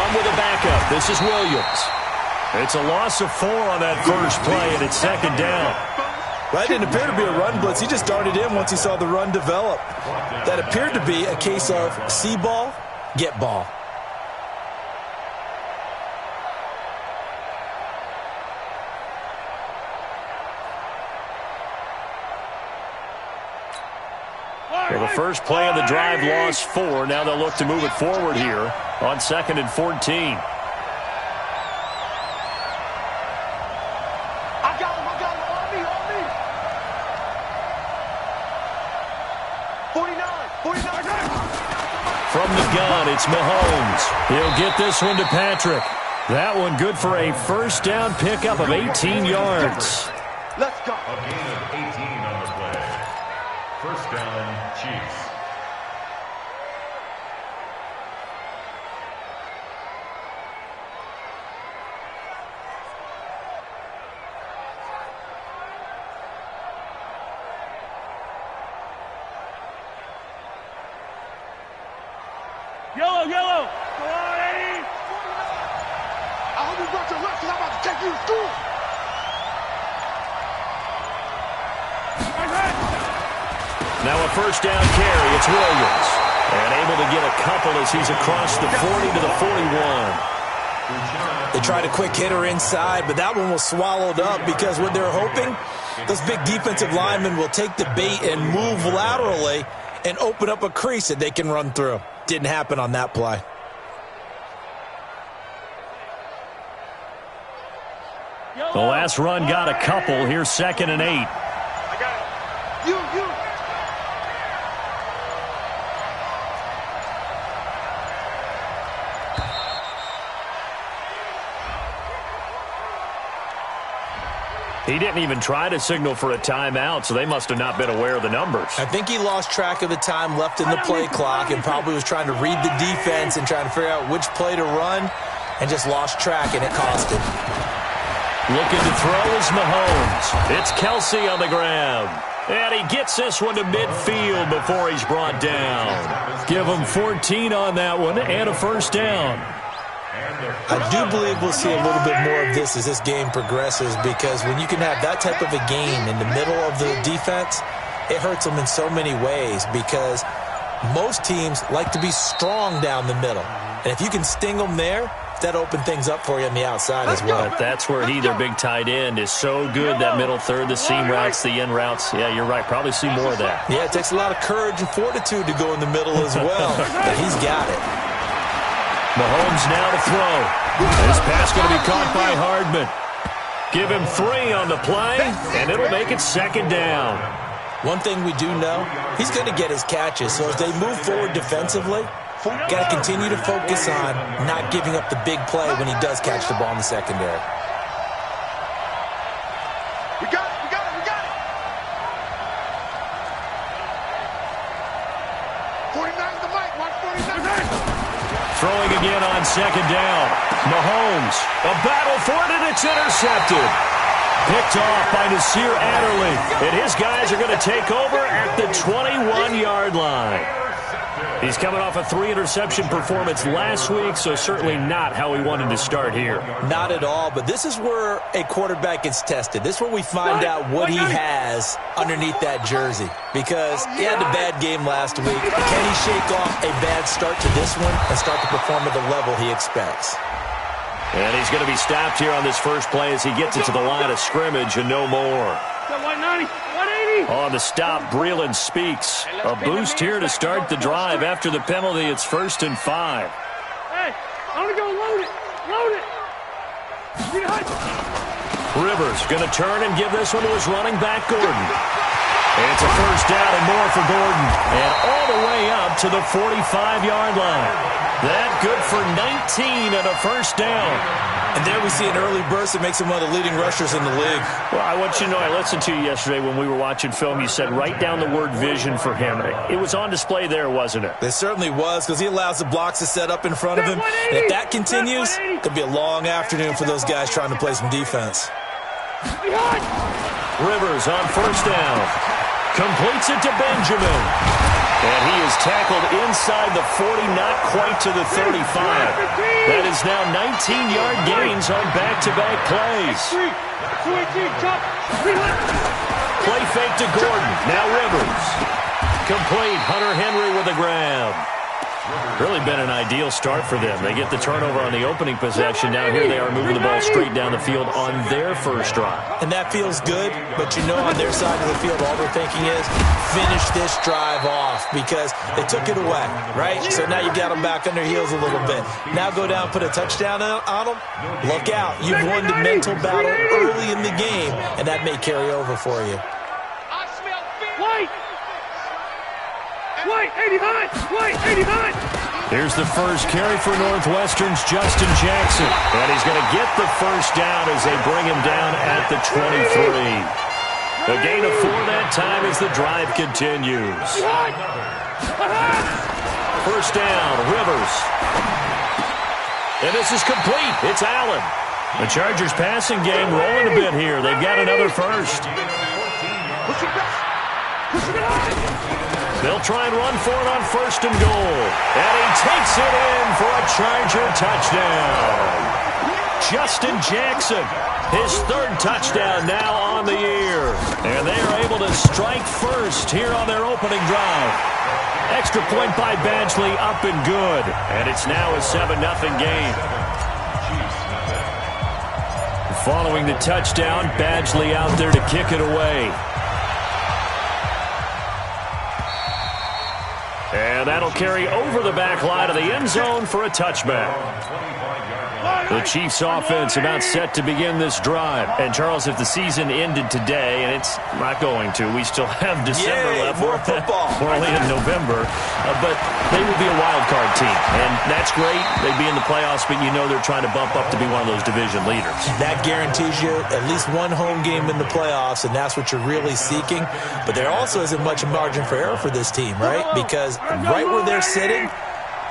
run with a backup. This is Williams. It's a loss of 4 on that first play, and it's second down. That didn't appear to be a run blitz. He just darted in once he saw the run develop. That appeared to be a case of see ball, get ball. Well, the first play of the drive lost 4. Now they'll look to move it forward here on 2nd and 14. From the gun, it's Mahomes. He'll get this one to Patrick. That one good for a first down pickup of 18 yards. Let's go. A gain of 18 on the play. First down, Chiefs. Yellow. Go on, Eddie. I hope you brought your left because I'm about to take you to school. Now a first down carry. It's Williams. And able to get a couple as he's across the 40 to the 41. They tried a quick hitter inside, but that one was swallowed up because what they're hoping, those big defensive linemen will take the bait and move laterally and open up a crease that they can run through. Didn't happen on that play. The last run got a couple. Here's 2nd and 8. I got it. You. He didn't even try to signal for a timeout, so they must have not been aware of the numbers. I think he lost track of the time left in the play clock and probably was trying to read the defense and trying to figure out which play to run and just lost track, and it cost him. Looking to throw is Mahomes. It's Kelsey on the ground. And he gets this one to midfield before he's brought down. Give him 14 on that one and a first down. I do believe we'll see a little bit more of this as this game progresses, because when you can have that type of a game in the middle of the defense, it hurts them in so many ways, because most teams like to be strong down the middle. And if you can sting them there, that opens things up for you on the outside as well. But that's where their big tight end, is so good, that middle third, the seam routes, the in routes. Yeah, you're right. Probably see more of that. Yeah, it takes a lot of courage and fortitude to go in the middle as well, but he's got it. Mahomes now to throw. This pass going to be caught by Hardman. Give him 3 on the play, and it'll make it second down. One thing we do know, he's going to get his catches. So as they move forward defensively, got to continue to focus on not giving up the big play when he does catch the ball in the secondary. We got it. Throwing again on second down. Mahomes, a battle for it, and it's intercepted. Picked off by Nasir Adderley. And his guys are going to take over at the 21-yard line. He's coming off a 3-interception performance last week, so certainly not how he wanted to start here. Not at all, but this is where a quarterback gets tested. This is where we find out what he has underneath that jersey, because he had a bad game last week. Can he shake off a bad start to this one and start to perform at the level he expects? And he's going to be stopped here on this first play as he gets it to the line of scrimmage and no more. 190, 180. On the stop, Breeland speaks. A boost here to start the drive. After the penalty, it's 1st and 5. Hey, I'm going to go load it. Rivers going to turn and give this one to his running back, Gordon. It's a first down and more for Gordon. And all the way up to the 45-yard line. That good for 19 and a first down. And there we see an early burst that makes him one of the leading rushers in the league. Well, I want you to know, I listened to you yesterday when we were watching film. You said write down the word vision for him. It was on display there, wasn't it? It certainly was, because he allows the blocks to set up in front of him. And if that continues, it'll be a long afternoon for those guys trying to play some defense. Rivers on first down. Completes it to Benjamin. And he is tackled inside the 40, not quite to the 35. That is now 19-yard gains on back-to-back plays. Play fake to Gordon. Now Rivers. Complete. Hunter Henry with a grab. Really been an ideal start for them. They get the turnover on the opening possession. Now here they are moving the ball straight down the field on their first drive. And that feels good, but you know on their side of the field all they're thinking is finish this drive off because they took it away, right? So now you got them back on their heels a little bit. Now go down, put a touchdown on them. Look out. You've won the mental battle early in the game, and that may carry over for you. White, 89! White, 89! Here's the first carry for Northwestern's Justin Jackson. And he's going to get the first down as they bring him down at the 23. A gain of 4 that time as the drive continues. First down, Rivers. And this is complete. It's Allen. The Chargers passing game rolling a bit here. They've got another first. They'll try and run for it on first and goal. And he takes it in for a Charger touchdown. Justin Jackson, his 3rd touchdown now on the year. And they are able to strike first here on their opening drive. Extra point by Badgley, up and good. And it's now a 7-0 game. Following the touchdown, Badgley out there to kick it away. And that'll carry over the back line of the end zone for a touchback. The Chiefs offense about set to begin this drive. And, Charles, if the season ended today, and it's not going to, we still have December left. More football. We're only in November. But they would be a wild card team. And that's great. They'd be in the playoffs, but you know they're trying to bump up to be one of those division leaders. That guarantees you at least one home game in the playoffs, and that's what you're really seeking. But there also isn't much margin for error for this team, right? Because right where they're sitting,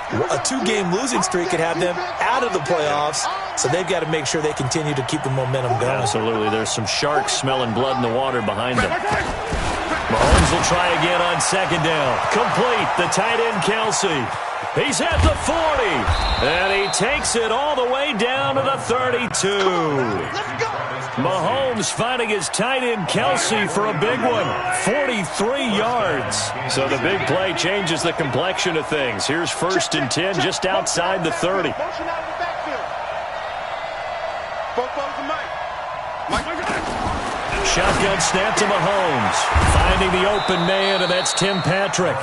a 2-game losing streak could have them out of the playoffs, so they've got to make sure they continue to keep the momentum going. Absolutely. There's some sharks smelling blood in the water behind them. Mahomes will try again on second down. Complete. The tight end, Kelsey. He's at the 40. And he takes it all the way down to the 32. Mahomes finding his tight end, Kelsey, for a big one. 43 yards. So the big play changes the complexion of things. Here's first and 10 just outside the 30. Shotgun snap to Mahomes. Finding the open man, and that's Tim Patrick.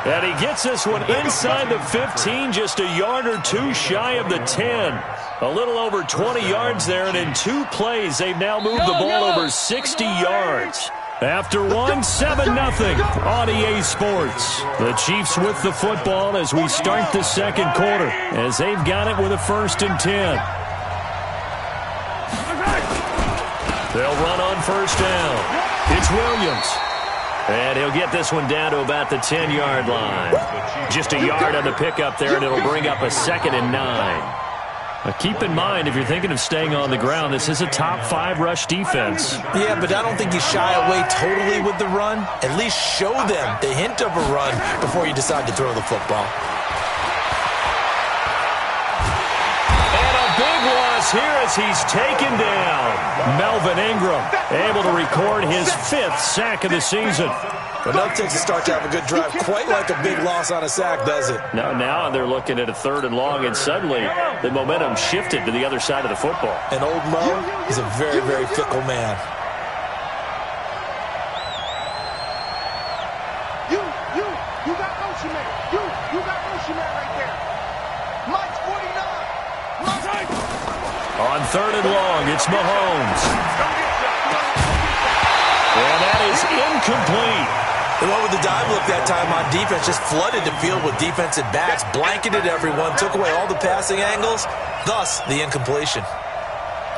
And he gets this one inside the 15, just a yard or two shy of the 10. A little over 20 yards there, and in 2 plays, they've now moved the ball over 60 yards. After one, 7-0 on EA Sports. The Chiefs with the football as we start the second quarter, as they've got it with a first and 10. They'll run on first down. It's Williams. And he'll get this one down to about the 10-yard line. Just a yard on the pickup there, and it'll bring up a 2nd and 9. Keep in mind, if you're thinking of staying on the ground, this is a top 5 rush defense. Yeah, but I don't think you shy away totally with the run. At least show them the hint of a run before you decide to throw the football. Here as he's taken down. Melvin Ingram able to record his 5th sack of the season. Enough takes a start to have a good drive. Quite like a big loss on a sack, does it? Now they're looking at a 3rd and long, and suddenly the momentum shifted to the other side of the football. And old Mo is a very, very fickle man. You got motion man. You got motion man right there. Mike's 49. On 3rd and long, it's Mahomes. And that is incomplete. They went with the dive look that time on defense, just flooded the field with defensive backs, blanketed everyone, took away all the passing angles, thus the incompletion.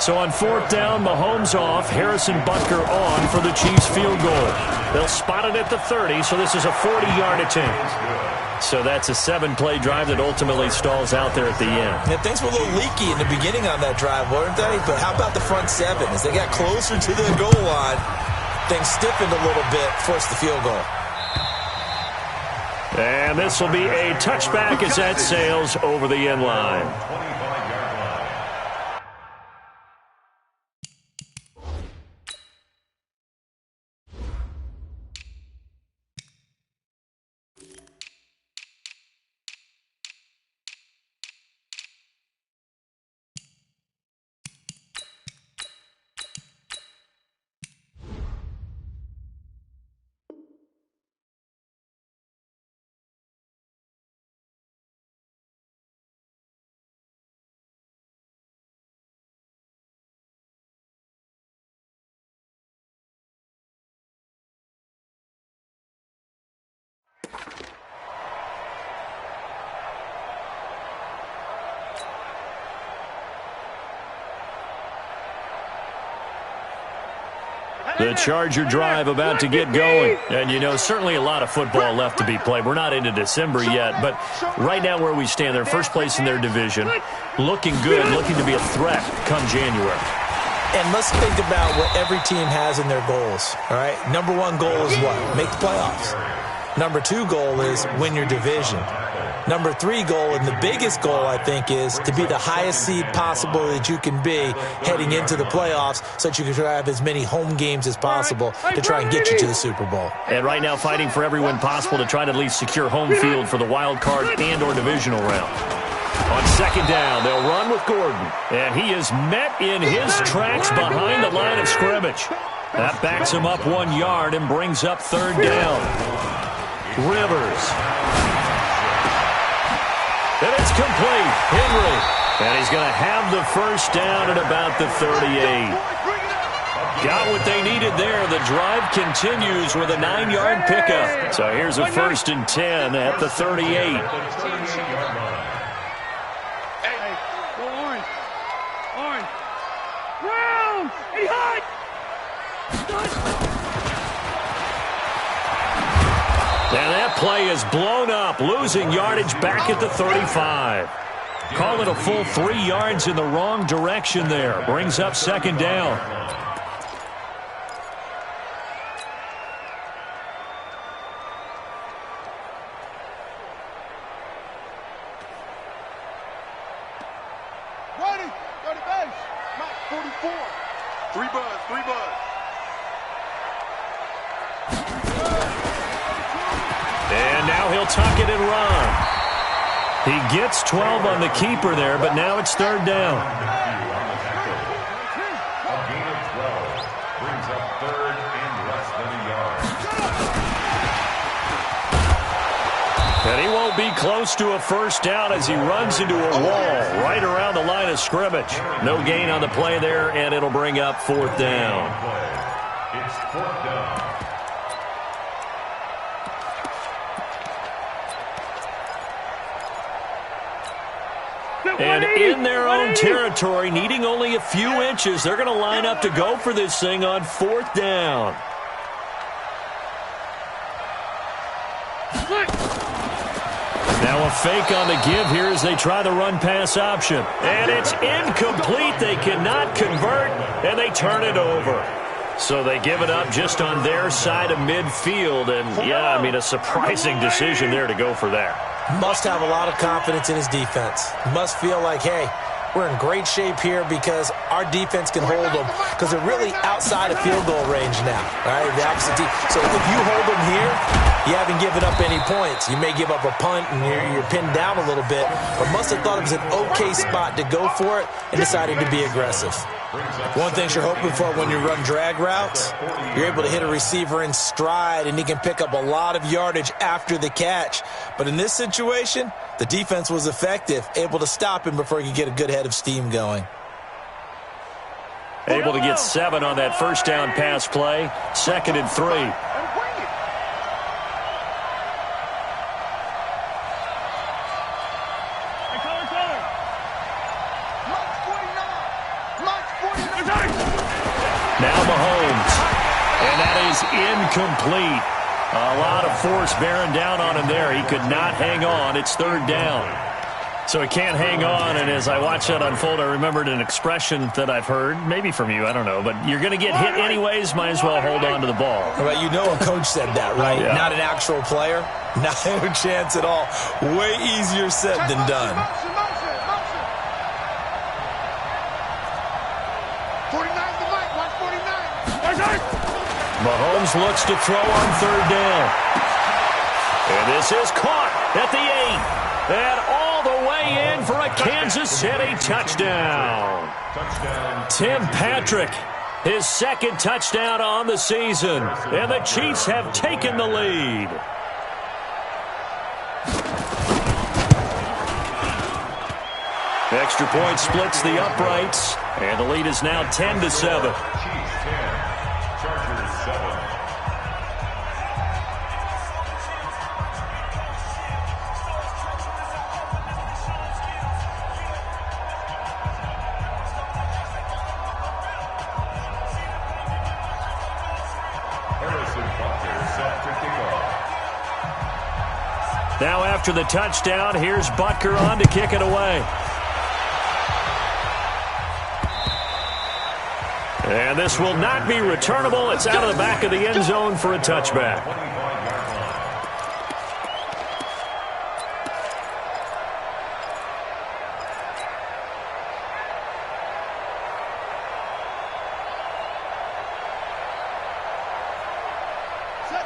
So on 4th down, Mahomes off, Harrison Butker on for the Chiefs field goal. They'll spot it at the 30, so this is a 40-yard attempt. So that's a 7-play drive that ultimately stalls out there at the end. Yeah, things were a little leaky in the beginning on that drive, weren't they? But how about the front 7? As they got closer to the goal line, things stiffened a little bit, forced the field goal. And this will be a touchback as that sails over the end line. 25-yard line. The Charger drive about to get going. And, you know, certainly a lot of football left to be played. We're not into December yet, but right now where we stand, they're first place in their division. Looking good, looking to be a threat come January. And let's think about what every team has in their goals, all right? Number one goal is what? Make the playoffs. Number two goal is win your division. Number three goal, and the biggest goal, I think, is to be the highest seed possible that you can be heading into the playoffs so that you can try to have as many home games as possible to try and get you to the Super Bowl. And right now fighting for every win possible to try to at least secure home field for the wild card and or divisional round. On second down, they'll run with Gordon. And he is met in his tracks behind the line of scrimmage. That backs him up 1 yard and brings up third down. Rivers. And it's complete. Henry. And he's going to have the first down at about the 38. Got what they needed there. The drive continues with a 9-yard pickup. So here's a 1st and 10 at the 38. And that play is blown up, losing yardage back at the 35. Call it a full 3 yards in the wrong direction there. Brings up second down. Ready, go to base. Mike 44. 3 buzz, 3 buzz. And now he'll tuck it and run. He gets 12 on the keeper there, but now it's third down. A gain of 12 brings up third and less than a yard. And he won't be close to a first down as he runs into a wall right around the line of scrimmage. No gain on the play there, and it'll bring up fourth down. It's fourth down. And in their own territory, needing only a few inches, they're going to line up to go for this thing on fourth down. Now a fake on the give here as they try the run-pass option. And it's incomplete. They cannot convert, and they turn it over. So they give it up just on their side of midfield. And, yeah, I mean, a surprising decision there to go for that. Must have a lot of confidence in his defense. Must feel like, hey, we're in great shape here because our defense can hold them because they're really outside of field goal range now, right? The opposite team. So if you hold them here, you haven't given up any points. You may give up a punt and you're pinned down a little bit, but must have thought it was an okay spot to go for it and decided to be aggressive. One thing you're hoping for when you run drag routes, you're able to hit a receiver in stride and he can pick up a lot of yardage after the catch. But in this situation, the defense was effective, able to stop him before he could get a good head of steam going. Able to get 7 on that first down pass play. 2nd and 3. Now Mahomes. And that is incomplete. A lot of force bearing down on him there. He could not hang on. It's third down. So he can't hang on, and as I watch that unfold, I remembered an expression that I've heard, maybe from you, I don't know, but you're going to get hit anyways, might as well hold on to the ball. Well, you know a coach said that, right? Yeah. Not an actual player. Not a chance at all. Way easier said than done. 49 to Mike. Watch 49. Mahomes looks to throw on third down. And this is caught at the 8. And all the way in for a Kansas City touchdown. Tim Patrick, his second touchdown on the season. And the Chiefs have taken the lead. Extra point splits the uprights. And the lead is now 10-7. Chiefs 10, Chargers 7. Now after the touchdown, here's Butker on to kick it away. And this will not be returnable. It's out of the back of the end zone for a touchback.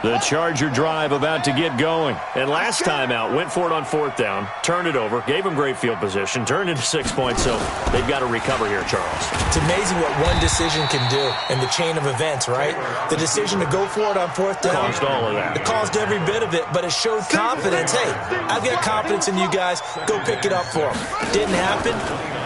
The Charger drive about to get going. And last time out, went for it on fourth down, turned it over, gave them great field position, turned into 6 points, so they've got to recover here, Charles. It's amazing what one decision can do in the chain of events, right? The decision to go for it on fourth down. Caused all of that. It caused every bit of it, but it showed confidence. Hey, I've got confidence in you guys. Go pick it up for them. Didn't happen.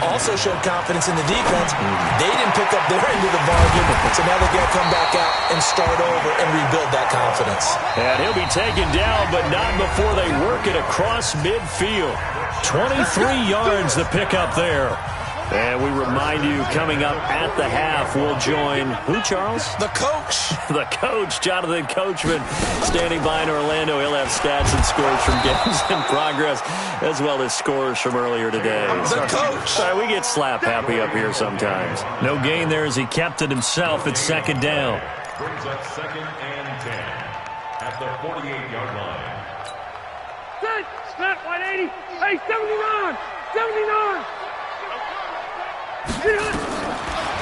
Also showed confidence in the defense. They didn't pick up their end of the bargain, so now they've got to come back out and start over and rebuild that confidence. And he'll be taken down, but not before they work it across midfield. 23 yards the pickup there. And we remind you, coming up at the half, we'll join who, Charles? The coach. The coach, Jonathan Coachman, standing by in Orlando. He'll have stats and scores from games in progress, as well as scores from earlier today. The coach. Sorry, we get slap happy up here sometimes. No gain there as he kept it himself at second down. Brings up 2nd and 10 at the 48-yard line. Snap 180. Hey, 79. 79.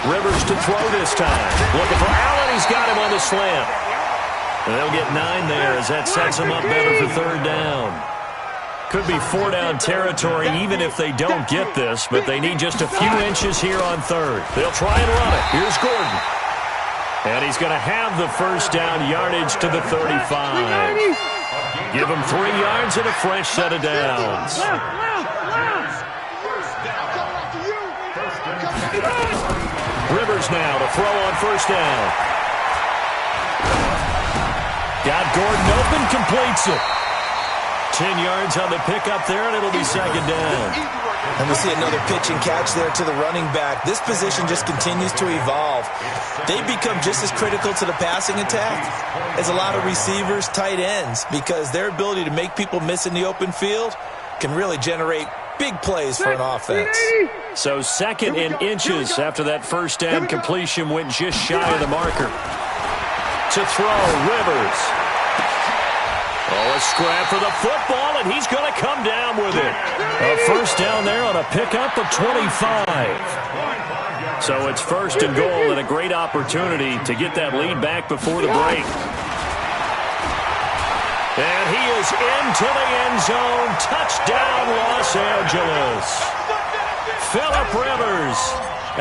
Rivers to throw this time. Looking for Allen. He's got him on the slant. And they'll get 9 there as that sets them up better for third down. Could be 4-down territory even if they don't get this, but they need just a few inches here on third. They'll try and run it. Here's Gordon. And he's going to have the first down yardage to the 35. Give him 3 yards and a fresh set of downs. Rivers now to throw on first down. Got Gordon open, completes it. 10 yards on the pickup there, and it'll be second down. And we'll see another pitch and catch there to the running back. This position just continues to evolve. They become just as critical to the passing attack as a lot of receivers, tight ends, because their ability to make people miss in the open field can really generate big plays for an offense. So second and inches after that first down completion went just shy of the marker. To throw, Rivers. Oh, a scrap for the football, and he's going to come down with it. A first down there on a pickup of 25. So it's first and goal and a great opportunity to get that lead back before the break. And he is into the end zone. Touchdown, Los Angeles. Phillip Rivers,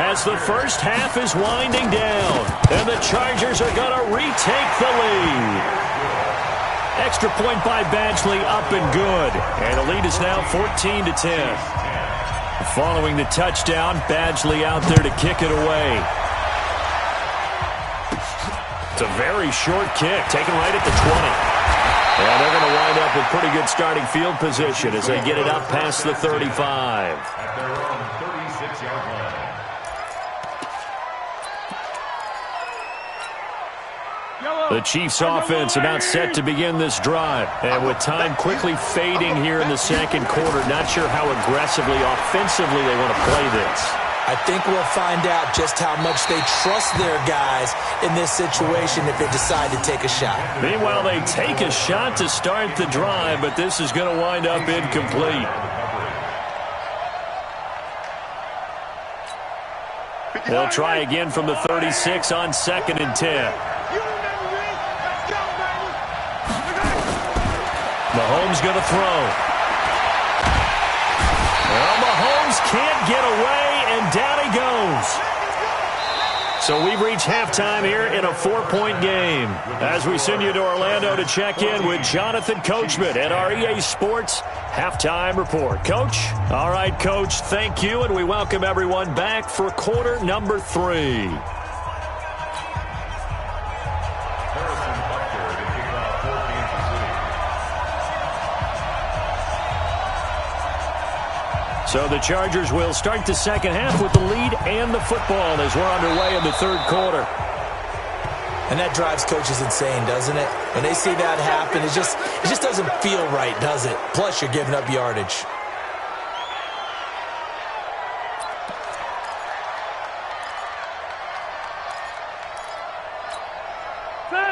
as the first half is winding down, and the Chargers are going to retake the lead. Extra point by Badgley, up and good. And the lead is now 14-10. Following the touchdown, Badgley out there to kick it away. It's a very short kick, taken right at the 20. And they're going to wind up with pretty good starting field position as they get it up past the 35. At their own 36-yard line. The Chiefs offense about set to begin this drive. And with time quickly fading here in the second quarter, not sure how aggressively, offensively they want to play this. I think we'll find out just how much they trust their guys in this situation if they decide to take a shot. Meanwhile, they take a shot to start the drive, but this is going to wind up incomplete. They'll try again from the 36 on 2nd and 10. Mahomes going to throw. Well, Mahomes can't get away, and down he goes. So we've reached halftime here in a 4-point game. As we send you to Orlando to check in with Jonathan Coachman at our EA Sports Halftime Report. Coach? All right, Coach, thank you, and we welcome everyone back for quarter number 3. So the Chargers will start the second half with the lead and the football as we're underway in the third quarter. And that drives coaches insane, doesn't it? When they see that happen, it just doesn't feel right, does it? Plus, you're giving up yardage.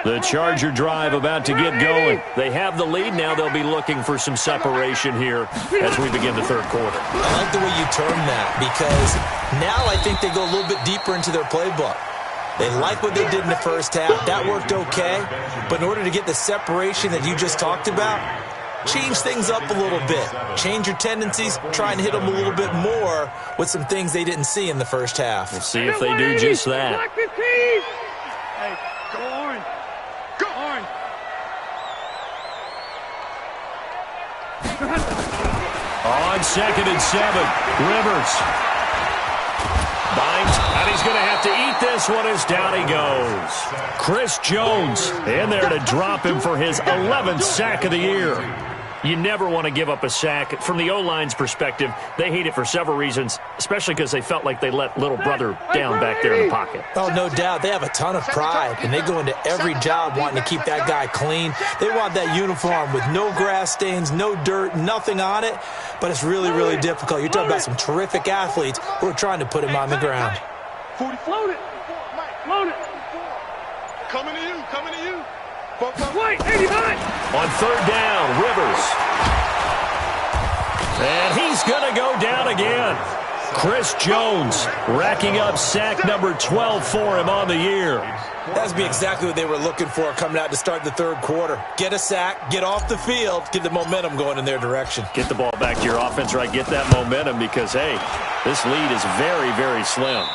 The Charger drive about to get going. They have the lead. Now they'll be looking for some separation here as we begin the third quarter. I like the way you term that because now I think they go a little bit deeper into their playbook. They like what they did in the first half. That worked okay. But in order to get the separation that you just talked about, change things up a little bit. Change your tendencies. Try and hit them a little bit more with some things they didn't see in the first half. We'll see if they do just that. Hey, go on. Go on. On 2nd and 7, Rivers binds, and he's going to have to eat this one as down he goes. Chris Jones in there to drop him for his 11th sack of the year. You never want to give up a sack. From the O-line's perspective, they hate it for several reasons, especially because they felt like they let little brother down back there in the pocket. Oh, no doubt. They have a ton of pride, and they go into every job wanting to keep that guy clean. They want that uniform with no grass stains, no dirt, nothing on it, but it's really, really difficult. You're talking about some terrific athletes who are trying to put him on the ground. 40, float it. Float it. Coming to you. Coming to you. Wait, 89. On 3rd down, Rivers. And he's going to go down again. Chris Jones racking up sack number 12 for him on the year. That's be exactly what they were looking for coming out to start the third quarter. Get a sack, get off the field, get the momentum going in their direction. Get the ball back to your offense, right? Get that momentum because, hey, this lead is very, very slim.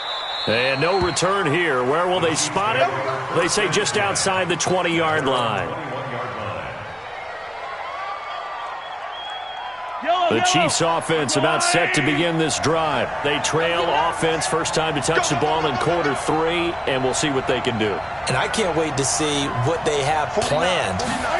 And no return here. Where will they spot it? They say just outside the 20-yard line. The Chiefs offense about set to begin this drive. They trail offense, first time to touch the ball in quarter 3, and we'll see what they can do. And I can't wait to see what they have planned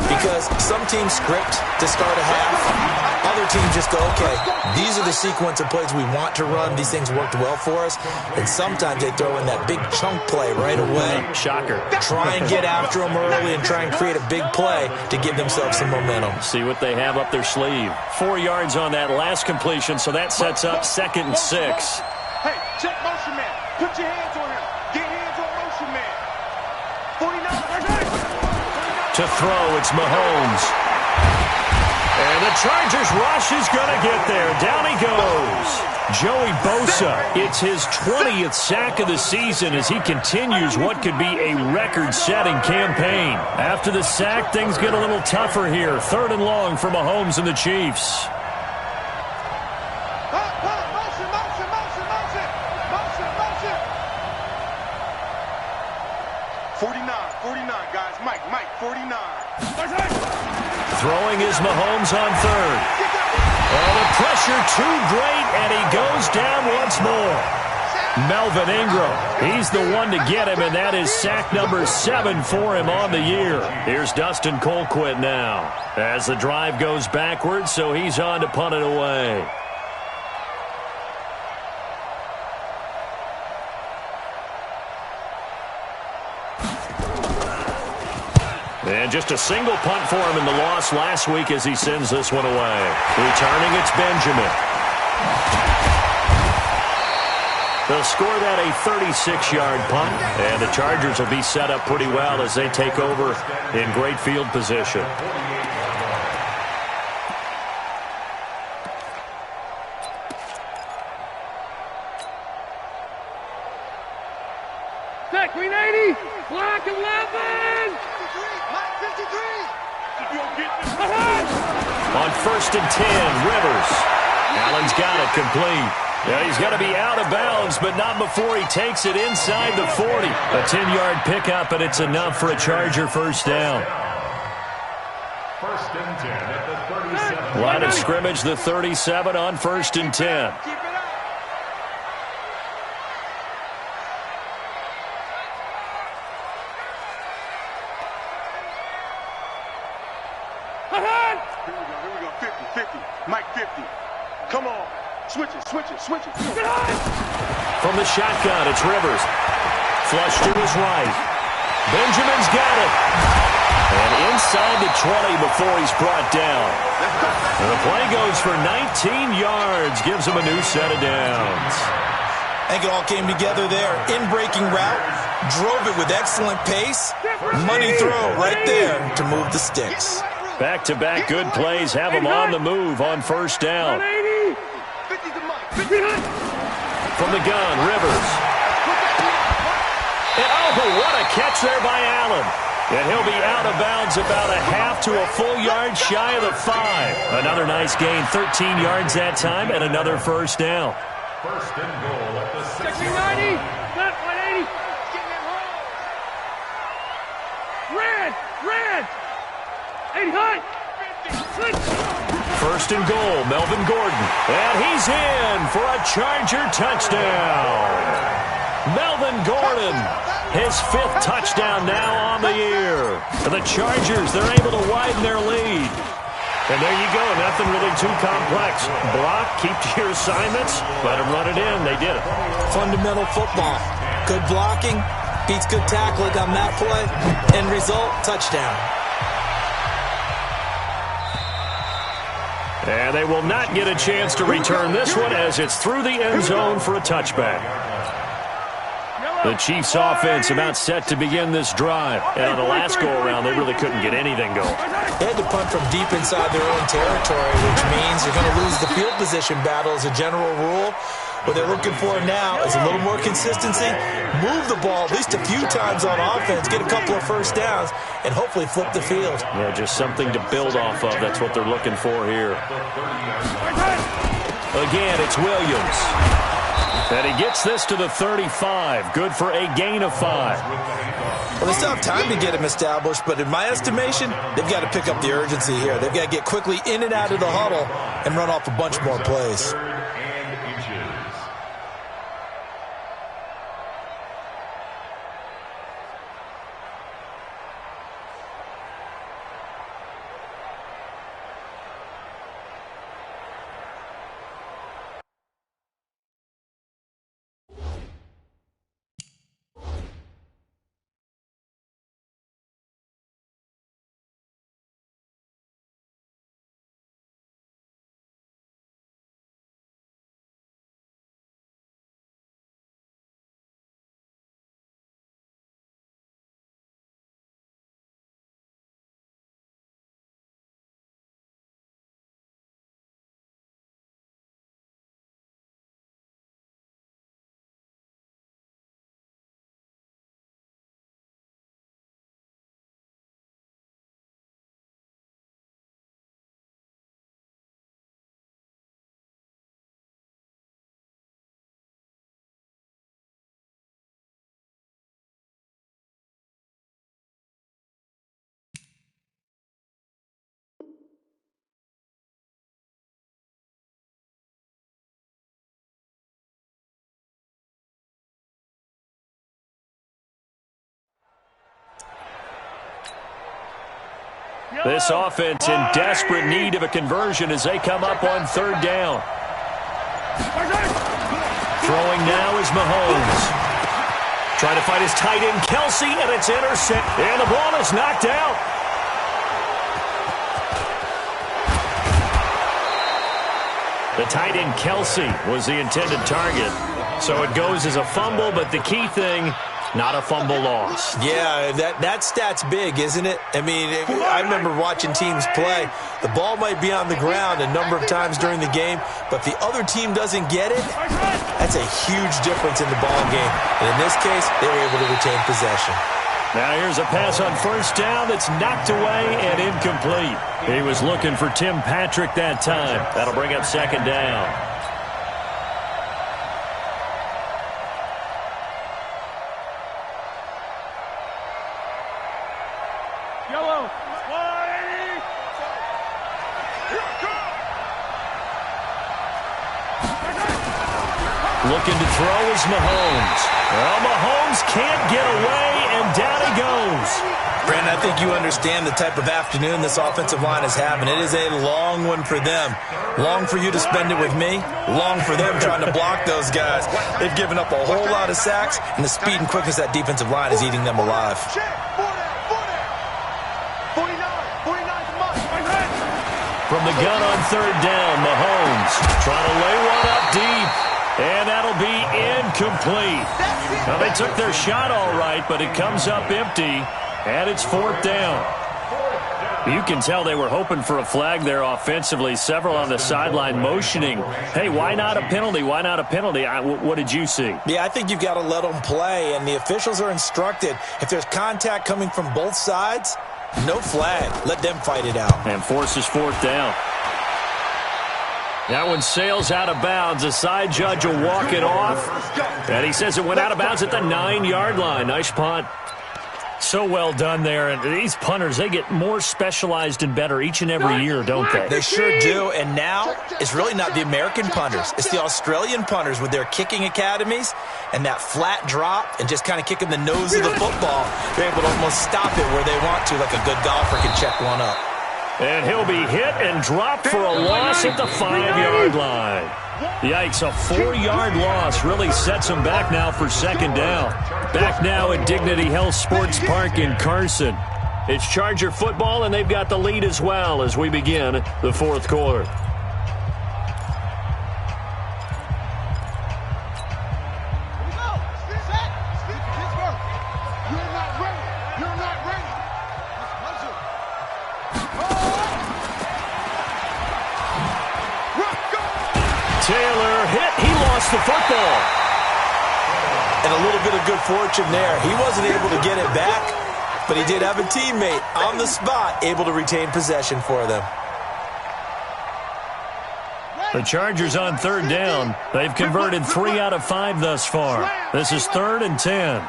because some teams script to start a half. Other teams just go, okay, these are the sequence of plays we want to run. These things worked well for us. And sometimes they throw in that big chunk play right away. Shocker. Try and get after them early and try and create a big play to give themselves some momentum. See what they have up their sleeve. 4 yards on that last completion, so that sets up 2nd and 6. Hey, check motion man. Put your hands on him. Get hands on motion man. 49. To throw, it's Mahomes. And the Chargers rush is going to get there. Down he goes. Joey Bosa, it's his 20th sack of the season as he continues what could be a record-setting campaign. After the sack, things get a little tougher here. 3rd and long for Mahomes and the Chiefs. Motion. 49, guys. Mike, 49. Throwing is Mahomes on 3rd. Oh, the pressure too great, and he goes down once more. Melvin Ingram, he's the one to get him, and that is sack number 7 for him on the year. Here's Dustin Colquitt now as the drive goes backwards, so he's on to punt it away. And just a single punt for him in the loss last week as he sends this one away. Returning, it's Benjamin. They'll score that a 36-yard punt, and the Chargers will be set up pretty well as they take over in great field position. Set, Green 80, block 11. Mike 53. On 1st and 10, Rivers. Allen's got it complete. Yeah, he's got to be out of bounds, but not before he takes it inside the 40. A 10-yard pickup, and it's enough for a Charger first down. 1st and 10 at the 37. Line of scrimmage, the 37 on 1st and 10. Keep it up. Here we go. 50. Mike 50. Come on. Switch it. From the shotgun, it's Rivers. Flush to his right. Benjamin's got it. And inside the 20 before he's brought down. And the play goes for 19 yards. Gives him a new set of downs. I think it all came together there. In-breaking route. Drove it with excellent pace. Money throw right there to move the sticks. Back-to-back good plays have him on the move on first down. From the gun, Rivers. And oh, what a catch there by Allen. And he'll be out of bounds about a half to a full yard shy of the 5. Another nice gain, 13 yards that time, and another first down. 1st and goal at the 60. 90, left 180. Red. 80 high. 1st and goal, Melvin Gordon. And he's in for a Charger touchdown. Melvin Gordon, his 5th touchdown now on the year. For the Chargers, they're able to widen their lead. And there you go, nothing really too complex. Block, keep to your assignments, let them run it in. They did it. Fundamental football. Good blocking, beats good tackling on that play. End result, touchdown. And they will not get a chance to return this one as it's through the end zone for a touchback. The Chiefs offense about set to begin this drive. And on the last go-around, they really couldn't get anything going. They had to punt from deep inside their own territory, which means you're going to lose the field position battle as a general rule. What they're looking for now is a little more consistency, move the ball at least a few times on offense, get a couple of first downs, and hopefully flip the field. Yeah, just something to build off of. That's what they're looking for here. Again, it's Williams. And he gets this to the 35. Good for a gain of 5. Well, they still have time to get him established, but in my estimation, they've got to pick up the urgency here. They've got to get quickly in and out of the huddle and run off a bunch more plays. This offense in desperate need of a conversion as they come up on 3rd down. Throwing now is Mahomes. Trying to find his tight end, Kelsey, and it's intercepted. And the ball is knocked out. The tight end, Kelsey, was the intended target. So it goes as a fumble, but the key thing, not a fumble loss. Yeah, that stat's big, isn't it? I mean, I remember watching teams play. The ball might be on the ground a number of times during the game, but the other team doesn't get it. That's a huge difference in the ball game. And in this case, they were able to retain possession. Now here's a pass on first down that's knocked away and incomplete. He was looking for Tim Patrick that time. That'll bring up second down. Yellow. Looking to throw is Mahomes. Well, Mahomes can't get away, and down he goes. Brandon, I think you understand the type of afternoon this offensive line is having. It is a long one for them. Long for you to spend it with me. Long for them trying to block those guys. They've given up a whole lot of sacks, and the speed and quickness of that defensive line is eating them alive. 49 much. From the gun on third down, Mahomes trying to lay one up deep. And that'll be incomplete. Now, they took their shot all right, but it comes up empty, and it's fourth down. You can tell they were hoping for a flag there offensively. Several on the sideline motioning, hey, why not a penalty? Why not a penalty? What did you see? Yeah, I think you've got to let them play, and the officials are instructed. If there's contact coming from both sides, no flag. Let them fight it out. And forces fourth down. That one sails out of bounds. The side judge will walk it off. And he says it went out of bounds at the 9-yard line. Nice punt. So well done there. And these punters, they get more specialized and better each and every year, don't they? They sure do. And now it's really not the American punters. It's the Australian punters with their kicking academies and that flat drop and just kind of kicking the nose of the football. They're able to almost stop it where they want to, like a good golfer can check one up. And he'll be hit and dropped for a loss at the 5-yard line. Yikes, a 4-yard loss really sets him back now for second down. Back now at Dignity Health Sports Park in Carson. It's Charger football, and they've got the lead as well as we begin the fourth quarter. Taylor hit. He lost the football. And a little bit of good fortune there. He wasn't able to get it back, but he did have a teammate on the spot able to retain possession for them. The Chargers on third down. They've converted 3 out of 5 thus far. This is 3rd and 10.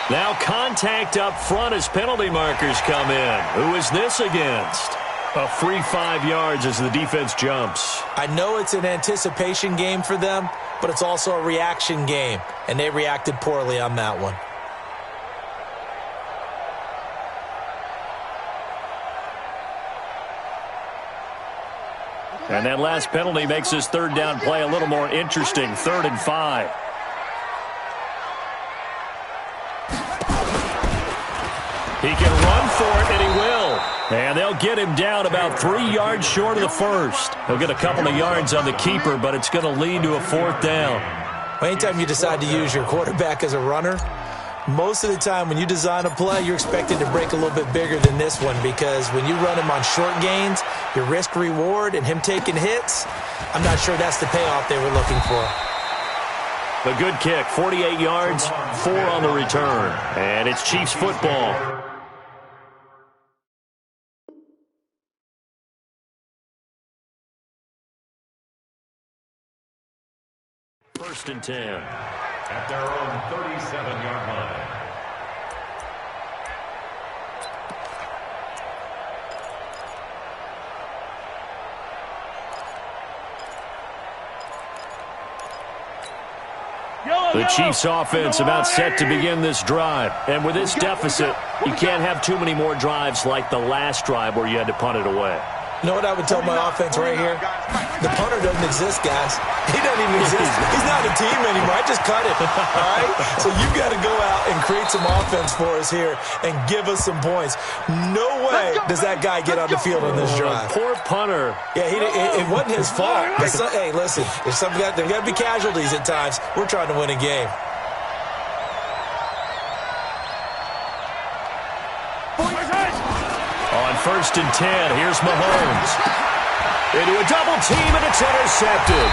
Now contact up front as penalty markers come in. Who is this against? A free 5 yards as the defense jumps. I know it's an anticipation game for them, but it's also a reaction game, and they reacted poorly on that one. And that last penalty makes this third down play a little more interesting. 3rd and 5. He can run for it, and he will. And they'll get him down about 3 yards short of the first. He'll get a couple of yards on the keeper, but it's going to lead to a 4th down. Well, anytime you decide to use your quarterback as a runner, most of the time when you design a play, you're expected to break a little bit bigger than this one, because when you run him on short gains, your risk-reward and him taking hits, I'm not sure that's the payoff they were looking for. The good kick, 48 yards, 4 on the return. And it's Chiefs football. First and 10. At their own 37-yard line. The Chiefs offense about set to begin this drive. And with this deficit, you can't have too many more drives like the last drive where you had to punt it away. You know what I would tell my offense right here? The punter doesn't exist, guys. He doesn't even exist. He's not a the team anymore. I just cut it, all right? So you got to go out and create some offense for us here and give us some points. No way does that guy get on the field on this drive. Poor punter. Yeah, it wasn't his fault. But hey, listen, there's got to be casualties at times. We're trying to win a game. On 1st and 10, here's Mahomes. Into a double team, and it's intercepted.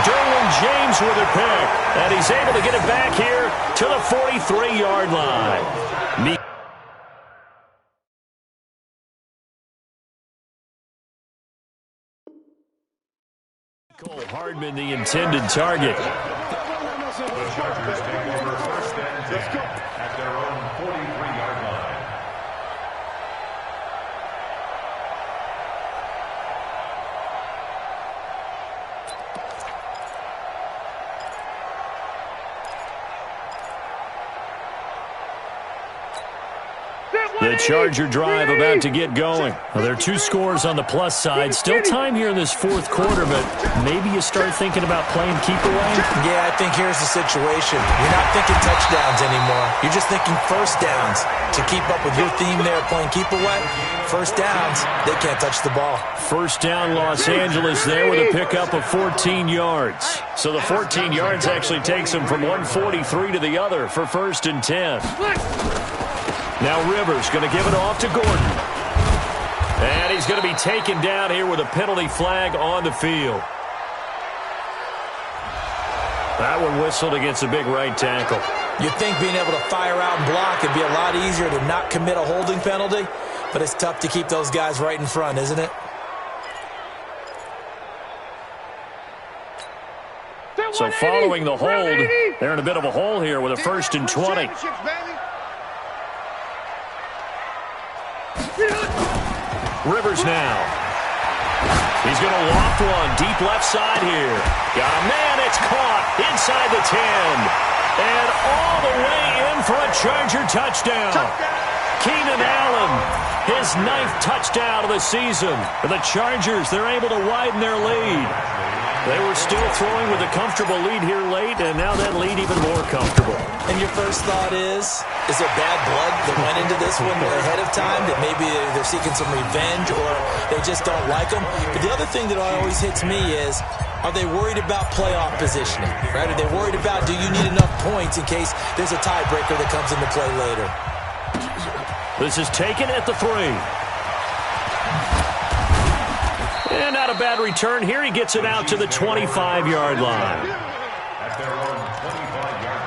Derwin James with a pick, and he's able to get it back here to the 43-yard line. Cole Hardman, the intended target. The Chargers take over 1st and 10 at their own 43-yard line. The Charger drive about to get going. Well, there are 2 scores on the plus side. Still time here in this 4th quarter, but maybe you start thinking about playing keep away. Yeah, I think here's the situation. You're not thinking touchdowns anymore. You're just thinking first downs. To keep up with your theme there, playing keep away, first downs, they can't touch the ball. First down, Los Angeles there with a pickup of 14 yards. So the 14 yards actually takes them from 143 to the other for 1st and 10. Now Rivers going to give it off to Gordon. And he's going to be taken down here with a penalty flag on the field. That one whistled against a big right tackle. You'd think being able to fire out and block would be a lot easier to not commit a holding penalty, but it's tough to keep those guys right in front, isn't it? So following the hold, they're in a bit of a hole here with a 1st and 20. Rivers now. He's going to loft one deep left side here. Got a man. It's caught inside the 10. And all the way in for a Charger touchdown. Keenan Allen, his 9th touchdown of the season. For the Chargers, they're able to widen their lead. They were still throwing with a comfortable lead here late, and now that lead even more comfortable. And your first thought is there bad blood that went into this one ahead of time, that maybe they're seeking some revenge or they just don't like them? But the other thing that always hits me is, are they worried about playoff positioning? Right? Are they worried about, do you need enough points in case there's a tiebreaker that comes into play later? This is taken at the 3. And not a bad return here. He gets it out to the 25-yard line. At their own 25-yard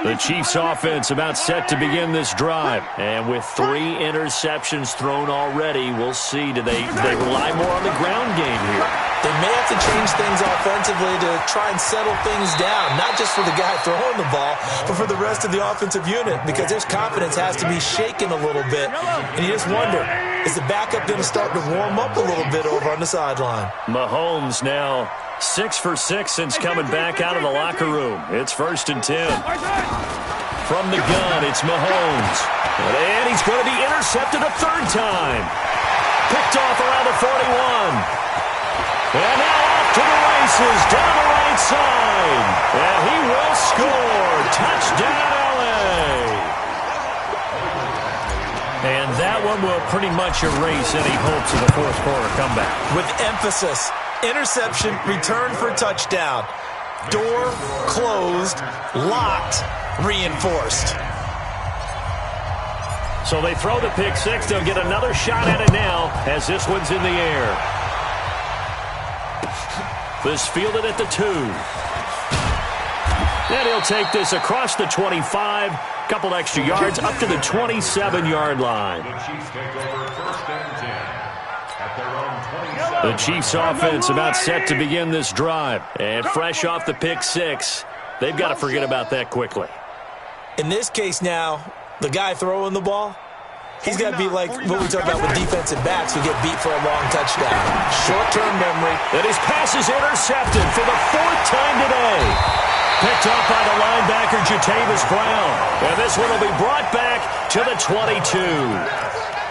line. The Chiefs offense about set to begin this drive. And with 3 interceptions thrown already, we'll see. Do they rely more on the ground game here? They may have to change things offensively to try and settle things down, not just for the guy throwing the ball, but for the rest of the offensive unit, because his confidence has to be shaken a little bit. And you just wonder, is the backup going to start to warm up a little bit over on the sideline? Mahomes now 6 for 6 since coming back out of the locker room. It's 1st and 10. From the gun, it's Mahomes. And he's going to be intercepted a 3rd time. Picked off around the 41. And now off to the races, down the right side. And he will score. Touchdown, LA. And that one will pretty much erase any hopes of a 4th quarter comeback. With emphasis, interception, return for touchdown. Door closed, locked, reinforced. So they throw the pick 6. They'll get another shot at it now as this one's in the air. This fielded at the 2. And he'll take this across the 25. Couple extra yards up to the 27-yard line. The Chiefs take over 1st and 10 at their own 27. The Chiefs offense about set to begin this drive. And fresh off the pick 6, they've got to forget about that quickly. In this case now, the guy throwing the ball, he's got to be like what we talk about with defensive backs who get beat for a long touchdown. Short-term memory. And his pass is intercepted for the 4th time today. Picked up by the linebacker, Jatavis Brown. And this one will be brought back to the 22.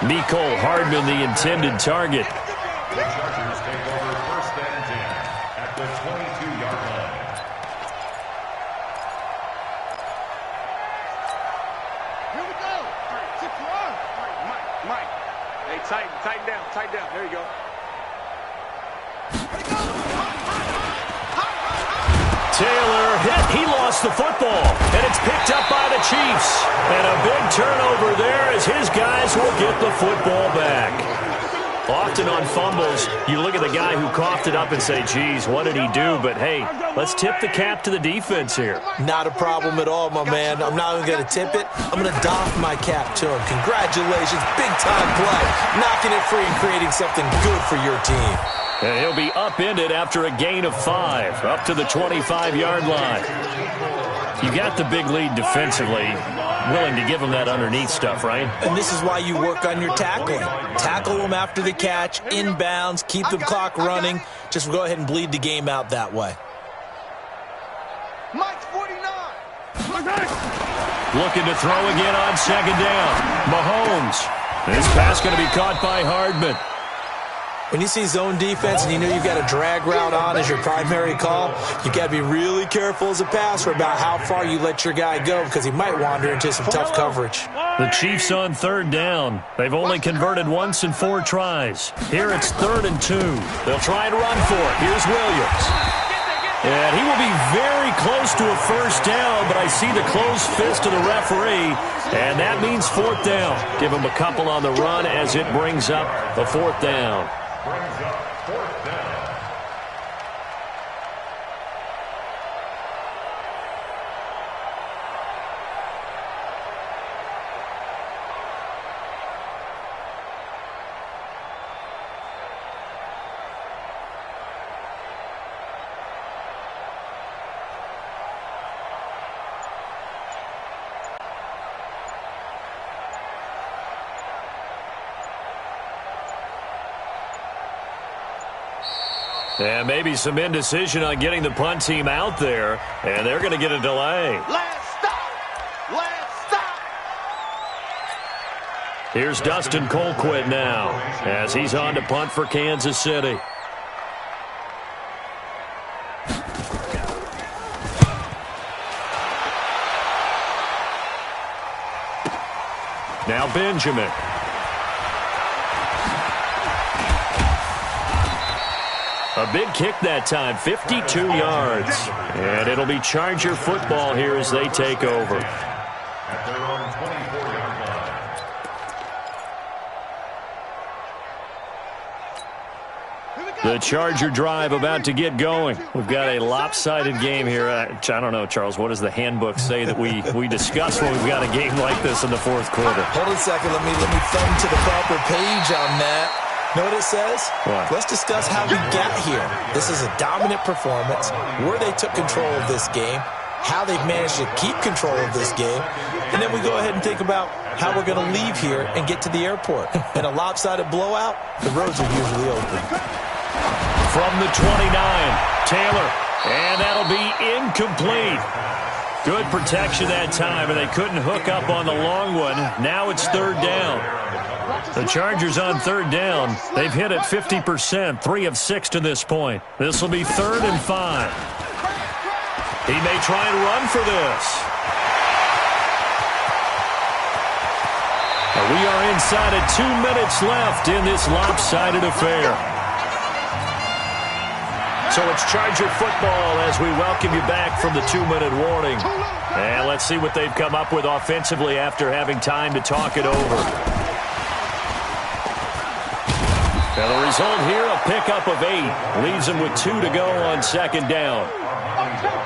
Mecole Hardman, the intended target. The Chargers take over 1st and 10. Tighten down. Tighten down. There you go. Taylor hit. He lost the football, and it's picked up by the Chiefs. And a big turnover there as his guys will get the football back. Often on fumbles, you look at the guy who coughed it up and say, geez, what did he do? But, hey, let's tip the cap to the defense here. Not a problem at all, my man. I'm not even going to tip it. I'm going to doff my cap to him. Congratulations. Big-time play. Knocking it free and creating something good for your team. And he'll be upended after a gain of 5, up to the 25-yard line. You got the big lead defensively, willing to give him that underneath stuff, right? And this is why you work on your tackling. Tackle them after the catch, inbounds, keep the clock running. Just go ahead and bleed the game out that way. Mike's 49. Looking to throw again on second down. Mahomes. This pass going to be caught by Hardman. When you see zone defense and you know you've got a drag route on as your primary call, you've got to be really careful as a passer about how far you let your guy go because he might wander into some tough coverage. The Chiefs on third down. They've only converted once in 4 tries. Here it's 3rd and 2. They'll try and run for it. Here's Williams. And he will be very close to a first down, but I see the closed fist of the referee, and that means 4th down. Give him a couple on the run as it brings up the 4th down. Brings up 4th down. And maybe some indecision on getting the punt team out there, and they're going to get a delay. Last stop. Last stop. Here's Dustin Colquitt now as he's on to punt for Kansas City. Now Benjamin. A big kick that time, 52 yards. And it'll be Charger football here as they take over. At their own 24-yard line. The Charger drive about to get going. We've got a lopsided game here. I don't know, Charles, what does the handbook say that we discuss when we've got a game like this in the 4th quarter? Hold on a second. Let me thumb to the proper page on that. Know what it says? What? Let's discuss how we got here. This is a dominant performance, where they took control of this game, how they've managed to keep control of this game, and then we go ahead and think about how we're going to leave here and get to the airport. In a lopsided blowout, the roads are usually open. From the 29, Taylor, and that'll be incomplete. Good protection that time, and they couldn't hook up on the long one. Now it's 3rd down. The Chargers on 3rd down. They've hit it 50%, 3 of 6 to this point. This will be 3rd and 5. He may try and run for this. We are inside of 2 minutes left in this lopsided affair. So it's Charger football as we welcome you back from the 2-minute warning. And let's see what they've come up with offensively after having time to talk it over. Now the result here, a pickup of 8. Leaves them with 2 to go on 2nd down.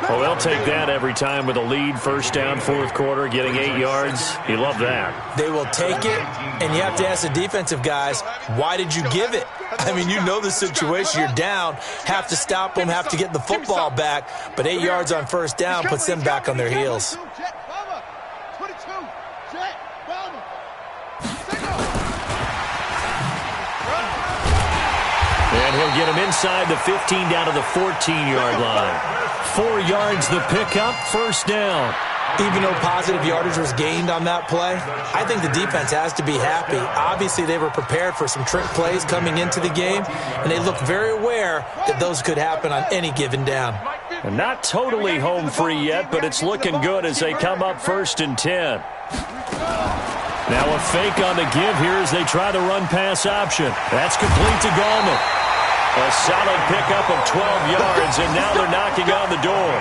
Well, they'll take that every time with a lead. 1st down, 4th quarter, getting 8 yards. You love that. They will take it, and you have to ask the defensive guys, why did you give it? I mean, you know the situation. You're down, have to stop them, have to get the football back, but 8 yards on 1st down puts them back on their heels. And he'll get him inside the 15 down to the 14-yard line. 4 yards the pickup, 1st down. Even though positive yardage was gained on that play, I think the defense has to be happy. Obviously, they were prepared for some trick plays coming into the game, and they look very aware that those could happen on any given down. And not totally home free yet, but it's looking good as they come up 1st and 10. Now a fake on the give here as they try the run-pass option. That's complete to Gallman. A solid pickup of 12 yards, and now they're knocking on the door.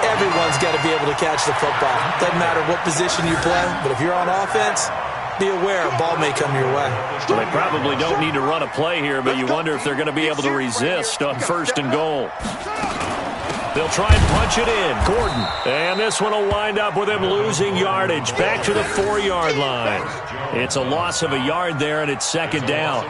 Everyone's got to be able to catch the football. Doesn't matter what position you play, but if you're on offense, be aware a ball may come your way. Well, they probably don't need to run a play here, but you wonder if they're going to be able to resist on 1st and goal. They'll try and punch it in. Gordon. And this one will wind up with him losing yardage. Back to the 4-yard line. It's a loss of a yard there, and it's 2nd down.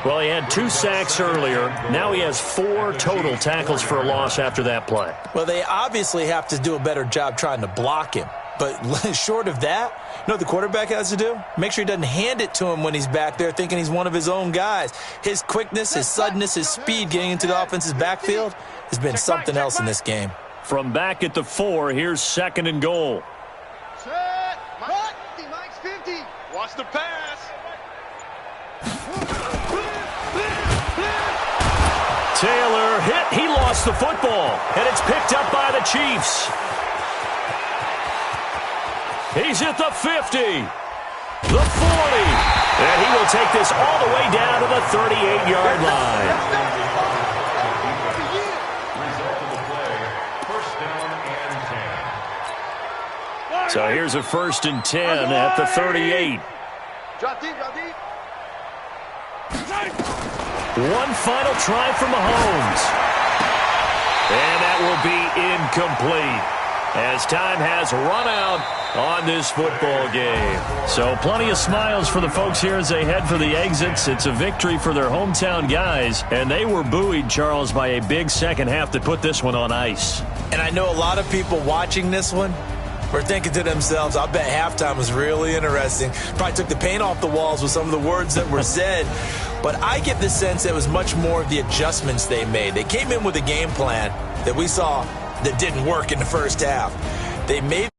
Well, he had 2 sacks earlier. Now he has 4 total tackles for a loss after that play. Well, they obviously have to do a better job trying to block him. But short of that, you know what the quarterback has to do? Make sure he doesn't hand it to him when he's back there thinking he's one of his own guys. His quickness, his suddenness, his speed getting into the offense's backfield has been something else in this game. From back at the 4, here's 2nd and goal. Set. Mike's 50. Watch the pass. Taylor hit. He lost the football, and it's picked up by the Chiefs. He's at the 50, the 40, and he will take this all the way down to the 38-yard line. So here's a 1st and 10 at the 38. Drop deep, drop deep. One final try from Mahomes. And that will be incomplete, as time has run out on this football game. So plenty of smiles for the folks here as they head for the exits. It's a victory for their hometown guys, and they were buoyed, Charles, by a big second half to put this one on ice. And I know a lot of people watching this one were thinking to themselves, I bet halftime was really interesting. Probably took the paint off the walls with some of the words that were said. But I get the sense it was much more of the adjustments they made. They came in with a game plan that we saw that didn't work in the first half. They made